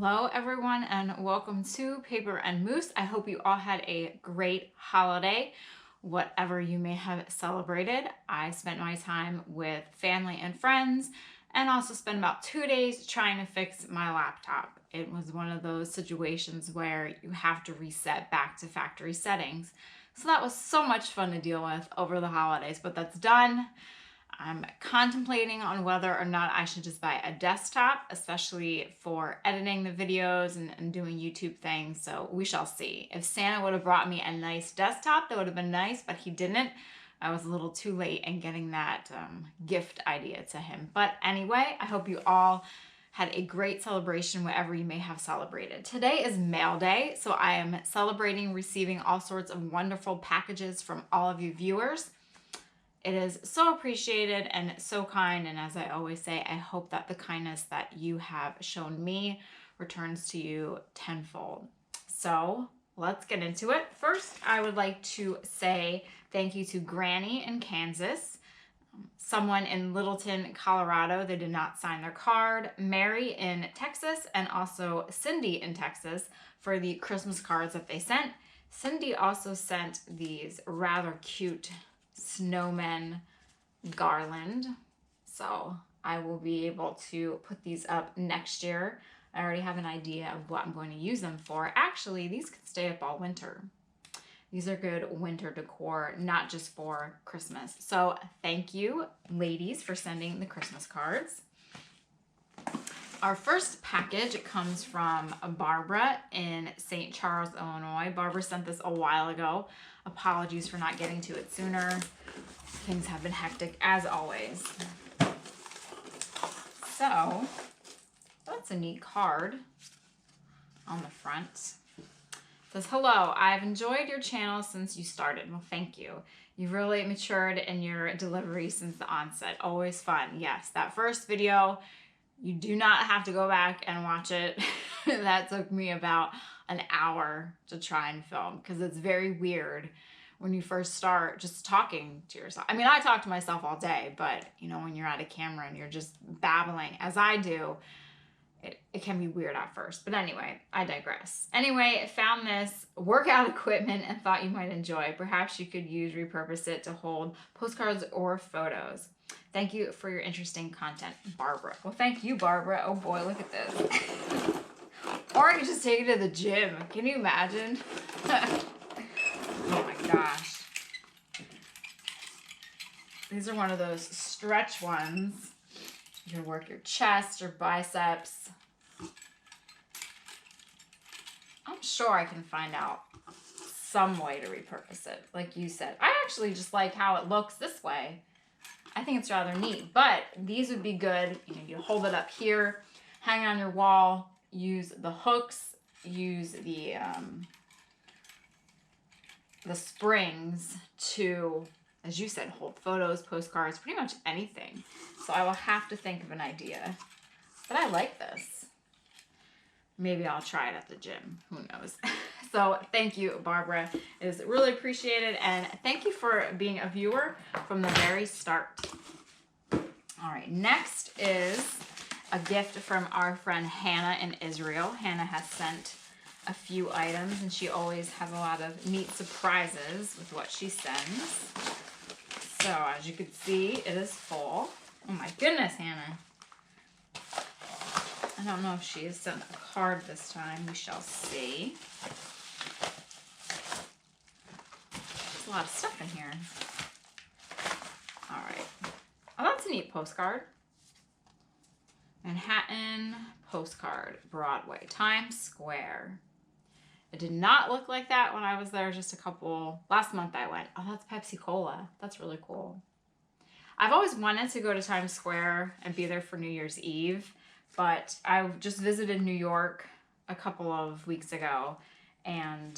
Hello everyone and welcome to Paper and Moose. I hope you all had a great holiday, whatever you may have celebrated. I spent my time with family and friends and also spent about 2 days trying to fix my laptop. It was one of those situations where you have to reset back to factory settings. So that was so much fun to deal with over the holidays, but that's done. I'm contemplating on whether or not I should just buy a desktop, especially for editing the videos and doing YouTube things. So we shall see. If Santa would have brought me a nice desktop, that would have been nice, but he didn't. I was a little too late in getting that gift idea to him. But anyway, I hope you all had a great celebration, whatever you may have celebrated. Today is Mail Day, so I am celebrating receiving all sorts of wonderful packages from all of you viewers. It is so appreciated and so kind, and as I always say, I hope that the kindness that you have shown me returns to you tenfold. So let's get into it. First, I would like to say thank you to Granny in Kansas, someone in Littleton, Colorado. They did not sign their card, Mary in Texas, and also Cindy in Texas for the Christmas cards that they sent. Cindy also sent these rather cute snowman garland, so I will be able to put these up next year. I already have an idea of what I'm going to use them for. Actually, these could stay up all winter. These are good winter decor, not just for Christmas. So thank you, ladies, for sending the Christmas cards. Our first package comes from Barbara in St. Charles, Illinois. Barbara sent this a while ago. Apologies for not getting to it sooner. Things have been hectic as always. So, that's a neat card on the front. It says, hello, I've enjoyed your channel since you started. Well, thank you. You've really matured in your delivery since the onset. Always fun. Yes, that first video, you do not have to go back and watch it. That took me about an hour to try and film because it's very weird when you first start just talking to yourself. I mean, I talk to myself all day, but you know, when you're at a camera and you're just babbling as I do, it can be weird at first. But anyway, I digress. Anyway, I found this workout equipment and thought you might enjoy. Perhaps you could repurpose it to hold postcards or photos. Thank you for your interesting content, Barbara. Well, thank you, Barbara. Oh boy, look at this. Or I could just take it to the gym. Can you imagine? Oh my gosh. These are one of those stretch ones. You can work your chest or biceps. I'm sure I can find out some way to repurpose it, like you said. I actually just like how it looks this way. I think it's rather neat, but these would be good. You know, you hold it up here, hang on your wall, use the hooks, use the springs to, as you said, hold photos, postcards, pretty much anything. So I will have to think of an idea, but I like this. Maybe I'll try it at the gym. Who knows? So thank you, Barbara. It is really appreciated. And thank you for being a viewer from the very start. All right, next is a gift from our friend Hannah in Israel. Hannah has sent a few items, and she always has a lot of neat surprises with what she sends. So as you can see, it is full. Oh my goodness, Hannah. I don't know if she has sent a card this time. We shall see. There's a lot of stuff in here. All right. Oh, that's a neat postcard. Manhattan postcard, Broadway, Times Square. It did not look like that when I was there just last month I went. Oh, that's Pepsi Cola. That's really cool. I've always wanted to go to Times Square and be there for New Year's Eve. But I just visited New York a couple of weeks ago, and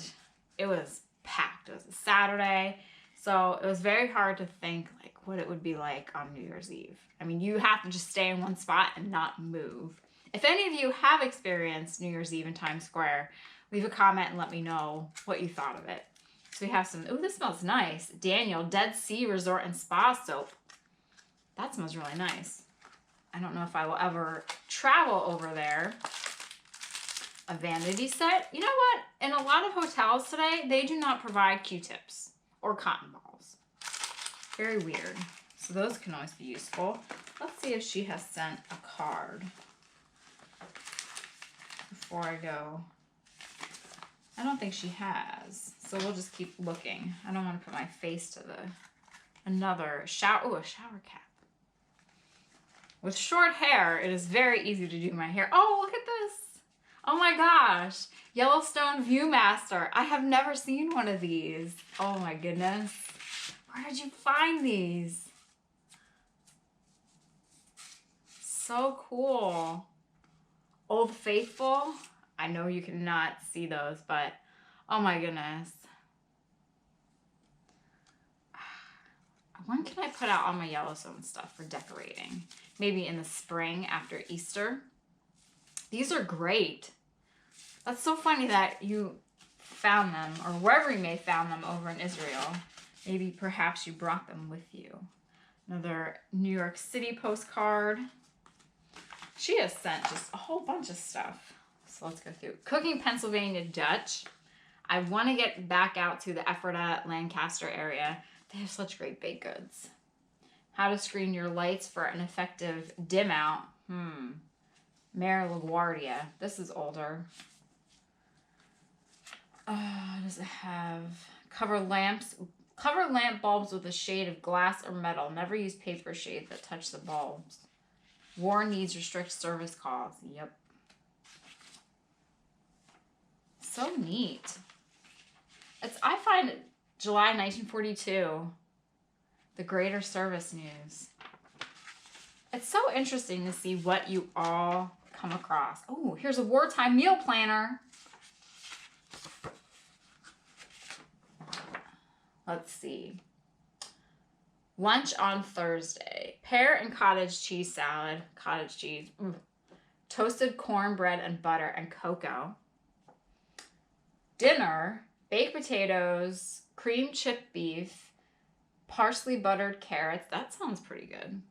it was packed. It was a Saturday, so it was very hard to think like what it would be like on New Year's Eve. I mean, you have to just stay in one spot and not move. If any of you have experienced New Year's Eve in Times Square, leave a comment and let me know what you thought of it. So we have some, oh, this smells nice. Daniel, Dead Sea Resort and Spa Soap. That smells really nice. I don't know if I will ever travel over there, a vanity set. You know what? In a lot of hotels today, they do not provide Q-tips or cotton balls. Very weird. So those can always be useful. Let's see if she has sent a card before I go. I don't think she has. So we'll just keep looking. I don't want to put my face to another shower. Oh, a shower cap. With short hair, it is very easy to do my hair. Oh, look at this. Oh my gosh. Yellowstone Viewmaster. I have never seen one of these. Oh my goodness. Where did you find these? So cool. Old Faithful. I know you cannot see those, but oh my goodness. When can I put out all my Yellowstone stuff for decorating? Maybe in the spring after Easter. These are great. That's so funny that you found them, or wherever you may have found them over in Israel. Maybe perhaps you brought them with you. Another New York City postcard. She has sent just a whole bunch of stuff. So let's go through. Cooking Pennsylvania Dutch. I want to get back out to the Ephrata, Lancaster area. They have such great baked goods. How to screen your lights for an effective dim out. Mare LaGuardia. This is older. Does it have cover lamp bulbs with a shade of glass or metal. Never use paper shades that touch the bulbs. War needs restrict service calls. Yep. So neat. I find July 1942, the Greater Service News. It's so interesting to see what you all come across. Oh, here's a wartime meal planner. Let's see. Lunch on Thursday. Pear and cottage cheese salad. Cottage cheese. Toasted cornbread and butter and cocoa. Dinner. Baked potatoes. Cream chip beef. Parsley buttered carrots. That sounds pretty good.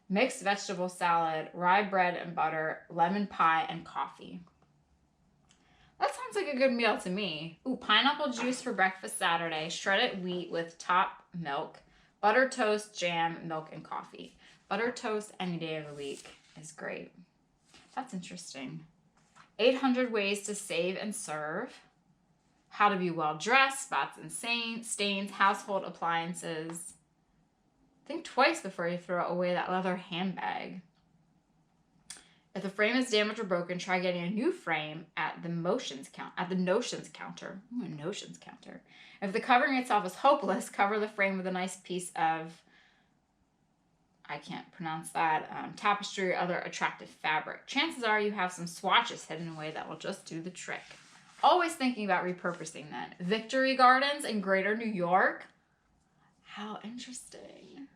Mixed vegetable salad. Rye bread and butter. Lemon pie and coffee. That sounds like a good meal to me. Ooh, pineapple juice for breakfast Saturday. Shredded wheat with top milk. Butter toast, jam, milk, and coffee. Butter toast any day of the week is great. That's interesting. 800 ways to save and serve. How to be well dressed. Spots and stains. Household appliances. Think twice before you throw away that leather handbag. If the frame is damaged or broken, try getting a new frame at the notions counter. Ooh, a notions counter. If the covering itself is hopeless, cover the frame with a nice piece of, I can't pronounce that, tapestry or other attractive fabric. Chances are you have some swatches hidden away that will just do the trick. Always thinking about repurposing that. Victory Gardens in Greater New York. How interesting.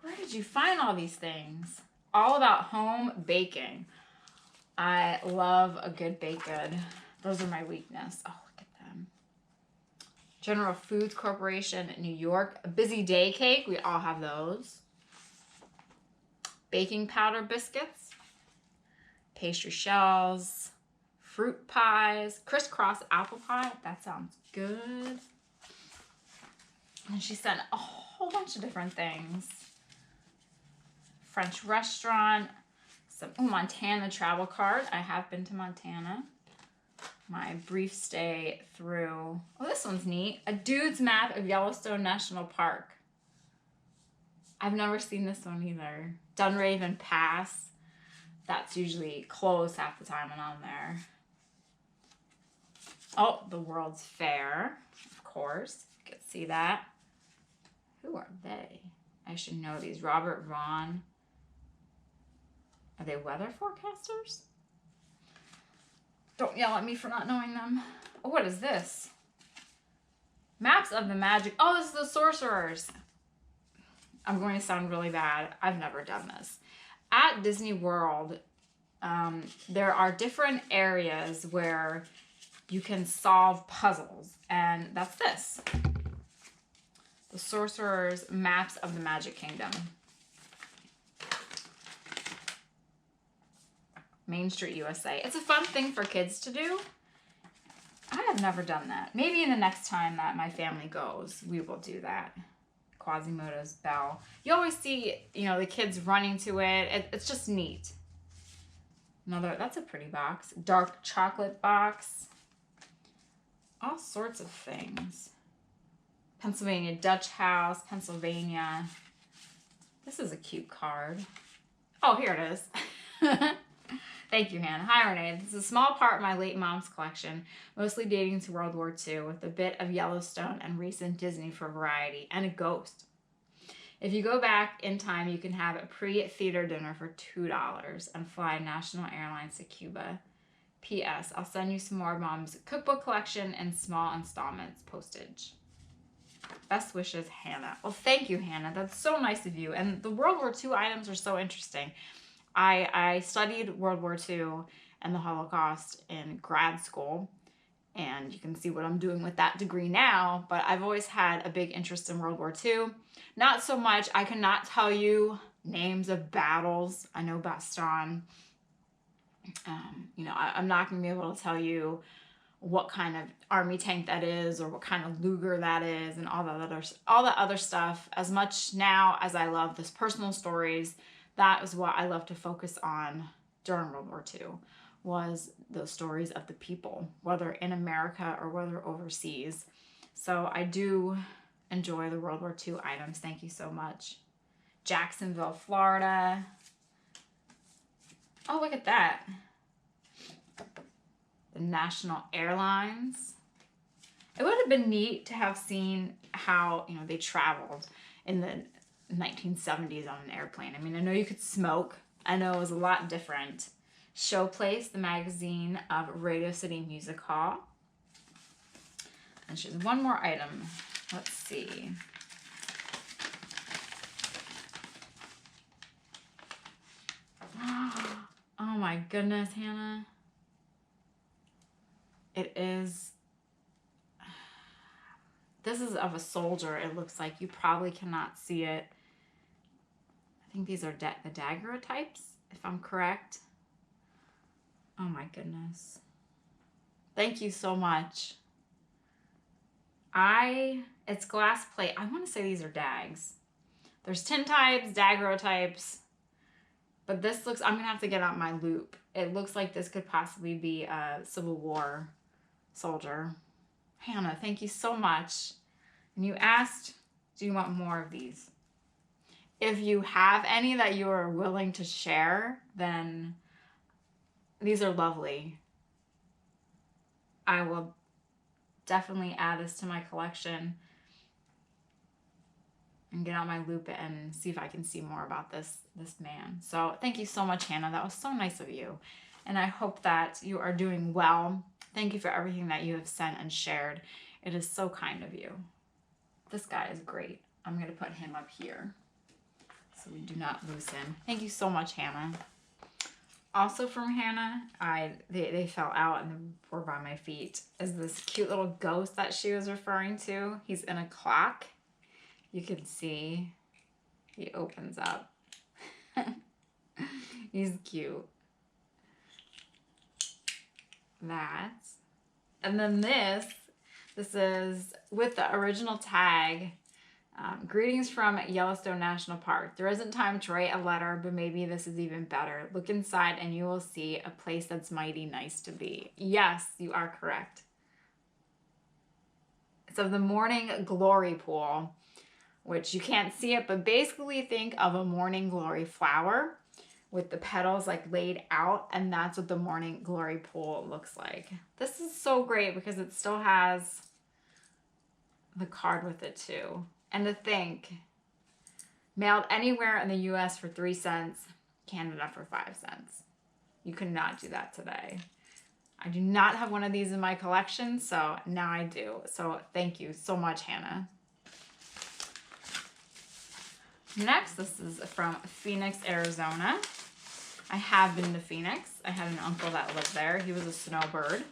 Where did you find all these things? All about home baking. I love a good baked good. Those are my weakness. Oh, look at them. General Foods Corporation in New York. A busy day cake. We all have those. Baking powder biscuits. Pastry shells. Fruit pies. Crisscross apple pie. That sounds good. And she sent a whole bunch of different things. French restaurant, some Montana travel card. I have been to Montana. My brief stay through, this one's neat. A dude's map of Yellowstone National Park. I've never seen this one either. Dunraven Pass. That's usually closed half the time when I'm there. Oh, the World's Fair, of course. You can see that. Who are they? I should know these. Robert Vaughn. Are they weather forecasters? Don't yell at me for not knowing them. Oh, what is this? Maps of the Magic. Oh, this is the Sorcerers. I'm going to sound really bad. I've never done this. At Disney World, there are different areas where you can solve puzzles. And that's this. The Sorcerers Maps of the Magic Kingdom. Main Street, USA. It's a fun thing for kids to do. I have never done that. Maybe in the next time that my family goes, we will do that. Quasimodo's bell. You always see, you know, the kids running to it. It's just neat. Another, that's a pretty box. Dark chocolate box. All sorts of things. Pennsylvania Dutch House, Pennsylvania. This is a cute card. Oh, here it is. Thank you, Hannah. Hi, Renee. This is a small part of my late mom's collection, mostly dating to World War II, with a bit of Yellowstone and recent Disney for variety, and a ghost. If you go back in time, you can have a pre-theater dinner for $2 and fly National Airlines to Cuba. P.S. I'll send you some more of Mom's cookbook collection in small installments, postage. Best wishes, Hannah. Well, thank you, Hannah. That's so nice of you. And the World War II items are so interesting. I studied World War II and the Holocaust in grad school, and you can see what I'm doing with that degree now, but I've always had a big interest in World War II. Not so much, I cannot tell you names of battles. I know Bastogne. You know, I'm not going to be able to tell you what kind of army tank that is or what kind of Luger that is and all that other stuff. As much now as I love this personal stories, that is what I love to focus on during World War II, was those stories of the people, whether in America or whether overseas. So I do enjoy the World War II items. Thank you so much. Jacksonville, Florida. Oh, look at that. The National Airlines. It would have been neat to have seen how, you know, they traveled in the 1970s on an airplane. I mean, I know you could smoke. I know it was a lot different. Showplace, the magazine of Radio City Music Hall. And she's one more item. Let's see. Oh my goodness, Hannah. It is, this is of a soldier, it looks like. You probably cannot see it. I think these are the daguerreotypes, if I'm correct. Oh my goodness. Thank you so much. It's glass plate. I want to say these are dags. There's tintypes, daguerreotypes, but this looks, I'm going to have to get out my loop. It looks like this could possibly be a Civil War soldier. Hannah, thank you so much. And you asked, do you want more of these? If you have any that you are willing to share, then these are lovely. I will definitely add this to my collection and get out my loop and see if I can see more about this man. So thank you so much, Hannah. That was so nice of you. And I hope that you are doing well. Thank you for everything that you have sent and shared. It is so kind of you. This guy is great. I'm going to put him up here so we do not lose him. Thank you so much, Hannah. Also from Hannah, they fell out and were by my feet, is this cute little ghost that she was referring to. He's in a clock. You can see he opens up. He's cute. That. And then this is with the original tag. Greetings from Yellowstone National Park. There isn't time to write a letter, but maybe this is even better. Look inside and you will see a place that's mighty nice to be. Yes, you are correct. It's of the Morning Glory Pool, which you can't see it, but basically think of a Morning Glory flower with the petals like laid out, and that's what the Morning Glory Pool looks like. This is so great because it still has the card with it too. And to think, mailed anywhere in the US for 3 cents, Canada for 5 cents. You could not do that today. I do not have one of these in my collection, so now I do. So thank you so much, Hannah. Next, this is from Phoenix, Arizona. I have been to Phoenix. I had an uncle that lived there. He was a snowbird.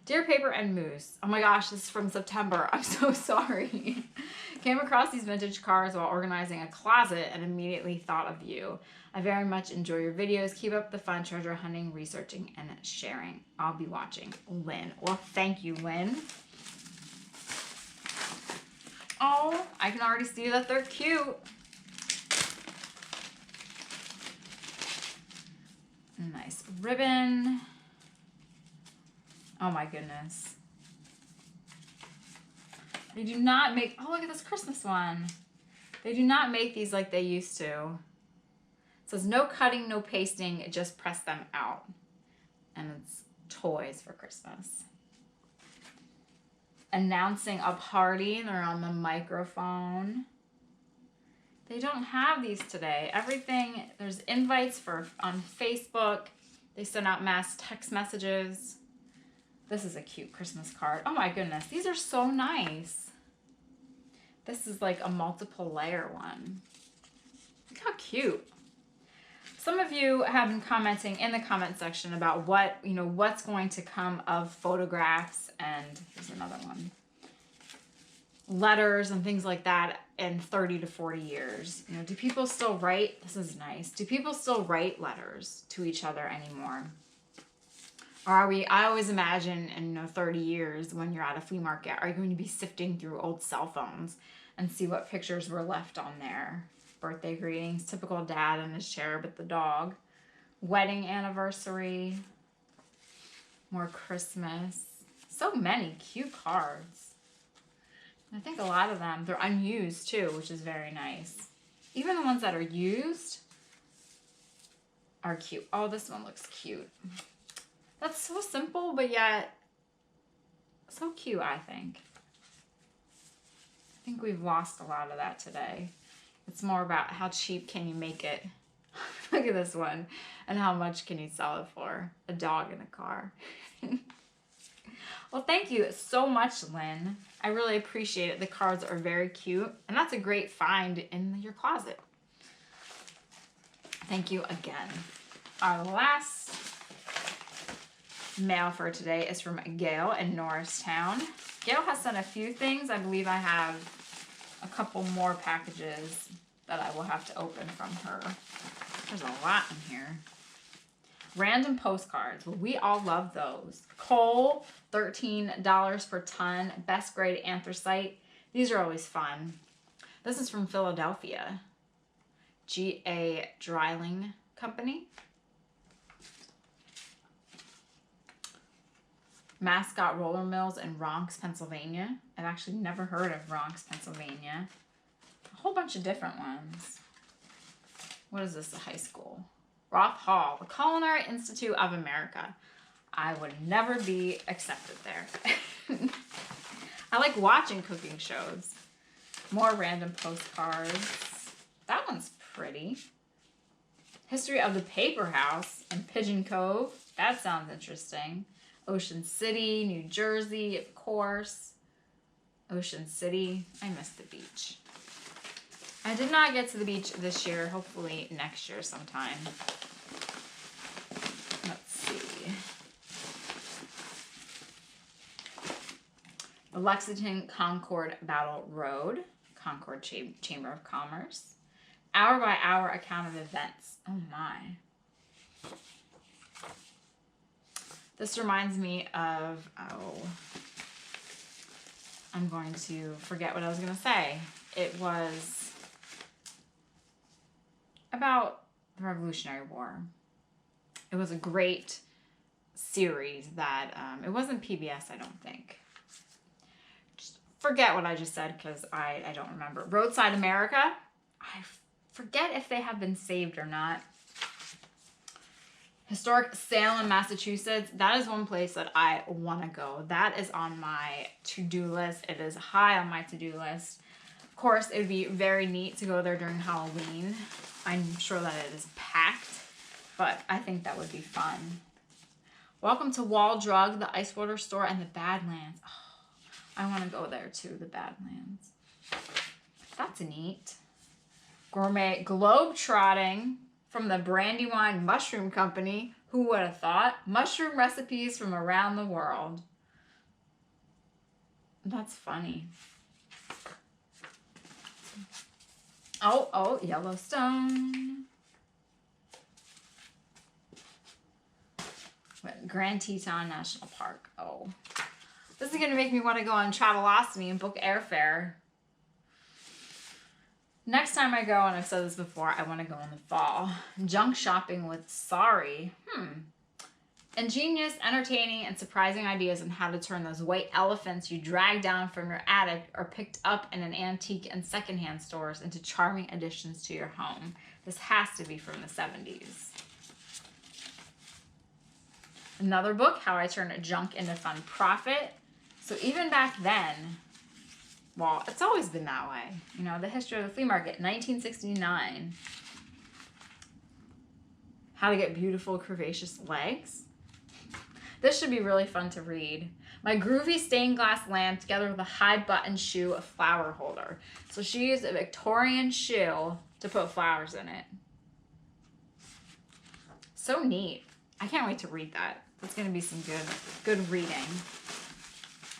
Dear Paper and Moose. Oh my gosh, this is from September. I'm so sorry. Came across these vintage cards while organizing a closet and immediately thought of you. I very much enjoy your videos. Keep up the fun treasure hunting, researching, and sharing. I'll be watching. Lynn. Well, thank you, Lynn. Oh, I can already see that they're cute. Nice ribbon. Oh my goodness. They do not make, oh, look at this Christmas one. They do not make these like they used to. It says no cutting, no pasting, just press them out. And it's toys for Christmas. Announcing a party, they're on the microphone. They don't have these today. Everything, there's invites on Facebook. They send out mass text messages. This is a cute Christmas card. Oh my goodness, these are so nice. This is like a multiple layer one. Look how cute. Some of you have been commenting in the comment section about what, what's going to come of photographs, and here's another one. Letters and things like that in 30 to 40 years. Do people still write? This is nice. Do people still write letters to each other anymore? Or are we, I always imagine in 30 years when you're at a flea market, are you going to be sifting through old cell phones and see what pictures were left on there? Birthday greetings, typical dad in his chair with the dog. Wedding anniversary. More Christmas. So many cute cards. I think a lot of them, they're unused too, which is very nice. Even the ones that are used are cute. Oh, this one looks cute. That's so simple, but yet so cute, I think. I think we've lost a lot of that today. It's more about how cheap can you make it. Look at this one. And how much can you sell it for? A dog in a car. Well, thank you so much, Lynn. I really appreciate it. The cards are very cute. And that's a great find in your closet. Thank you again. Our last mail for today is from Gail in Norristown. Gail has sent a few things. I believe I have a couple more packages that I will have to open from her. There's a lot in here. Random postcards. Well, we all love those. Coal, $13 per ton. Best grade anthracite. These are always fun. This is from Philadelphia. G.A. Dryling Company. Mascot Roller Mills in Ronks, Pennsylvania. I've actually never heard of Ronks, Pennsylvania. A whole bunch of different ones. What is this, a high school? Roth Hall, the Culinary Institute of America. I would never be accepted there. I like watching cooking shows. More random postcards. That one's pretty. History of the Paper House in Pigeon Cove. That sounds interesting. Ocean City, New Jersey, of course. Ocean City. I missed the beach. I did not get to the beach this year. Hopefully next year sometime. Let's see. The Lexington Concord Battle Road. Concord Chamber of Commerce. Hour by hour account of events. Oh my. This reminds me of, I'm going to forget what I was going to say. It was about the Revolutionary War. It was a great series that, it wasn't PBS, I don't think. Just forget what I just said because I don't remember. Roadside America. I forget if they have been saved or not. Historic Salem, Massachusetts. That is one place that I want to go. That is on my to-do list. It is high on my to-do list. Of course, it would be very neat to go there during Halloween. I'm sure that it is packed, but I think that would be fun. Welcome to Wall Drug, the ice water store, and the Badlands. Oh, I want to go there too, the Badlands. That's neat. Gourmet globe trotting from the Brandywine Mushroom Company. Who would have thought? Mushroom recipes from around the world. That's funny. Oh, Yellowstone. Grand Teton National Park. Oh, this is going to make me want to go on Travelocity and book airfare. Next time I go, and I've said this before, I want to go in the fall. Junk shopping with Sorry. Ingenious, entertaining, and surprising ideas on how to turn those white elephants you drag down from your attic or picked up in an antique and secondhand stores into charming additions to your home. This has to be from the 70s. Another book, How I Turned Junk into Fun Profit. So even back then, well, it's always been that way. You know, the history of the flea market, 1969. How to get beautiful curvaceous legs. This should be really fun to read. My groovy stained glass lamp together with a high button shoe, a flower holder. So she used a Victorian shoe to put flowers in it. So neat. I can't wait to read that. That's going to be some good reading.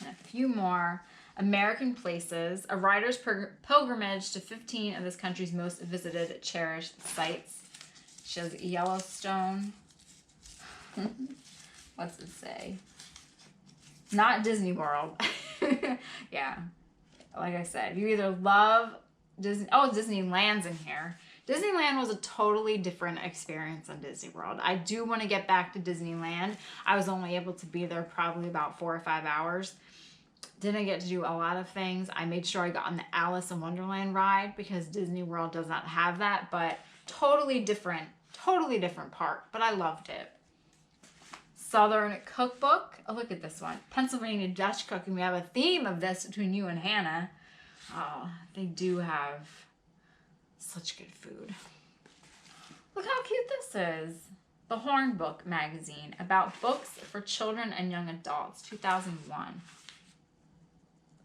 And a few more. American Places, a writer's pilgrimage to 15 of this country's most visited, cherished sites. She has Yellowstone. What's it say? Not Disney World. Yeah. Like I said, you either love Disney. Oh, Disneyland's in here. Disneyland was a totally different experience than Disney World. I do want to get back to Disneyland. I was only able to be there probably about 4 or 5 hours. Didn't get to do a lot of things. I made sure I got on the Alice in Wonderland ride because Disney World does not have that, but totally different park, but I loved it. Southern Cookbook. Oh, look at this one. Pennsylvania Dutch cooking. We have a theme of this between you and Hannah. Oh, they do have such good food. Look how cute this is. The Horn Book magazine about books for children and young adults, 2001.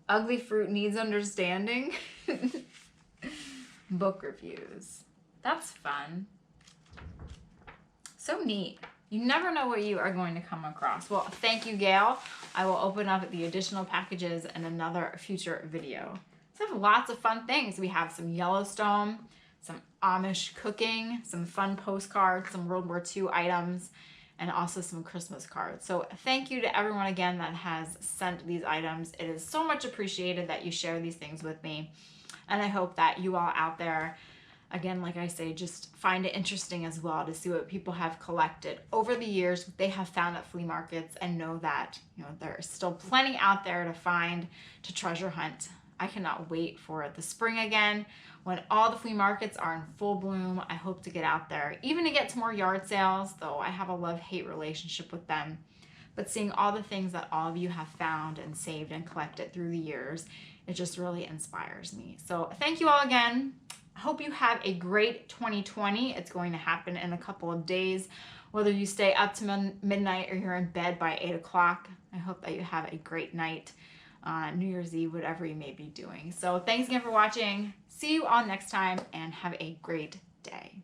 Ugly Fruit Needs Understanding. Book reviews. That's fun. So neat. You never know what you are going to come across. Well, thank you, Gail. I will open up the additional packages in another future video. So we have lots of fun things. We have some Yellowstone, some Amish cooking, some fun postcards, some World War II items, and also some Christmas cards. So thank you to everyone again that has sent these items. It is so much appreciated that you share these things with me. And I hope that you all out there, again, like I say, just find it interesting as well to see what people have collected over the years, what they have found at flea markets, and know that, you know, there's still plenty out there to find, to treasure hunt. I cannot wait for the spring again when all the flea markets are in full bloom. I hope to get out there, even to get to more yard sales, though I have a love-hate relationship with them. But seeing all the things that all of you have found and saved and collected through the years, it just really inspires me. So thank you all again. I hope you have a great 2020. It's going to happen in a couple of days. Whether you stay up to midnight or you're in bed by 8 o'clock, I hope that you have a great night on New Year's Eve, whatever you may be doing. So thanks again for watching. See you all next time and have a great day.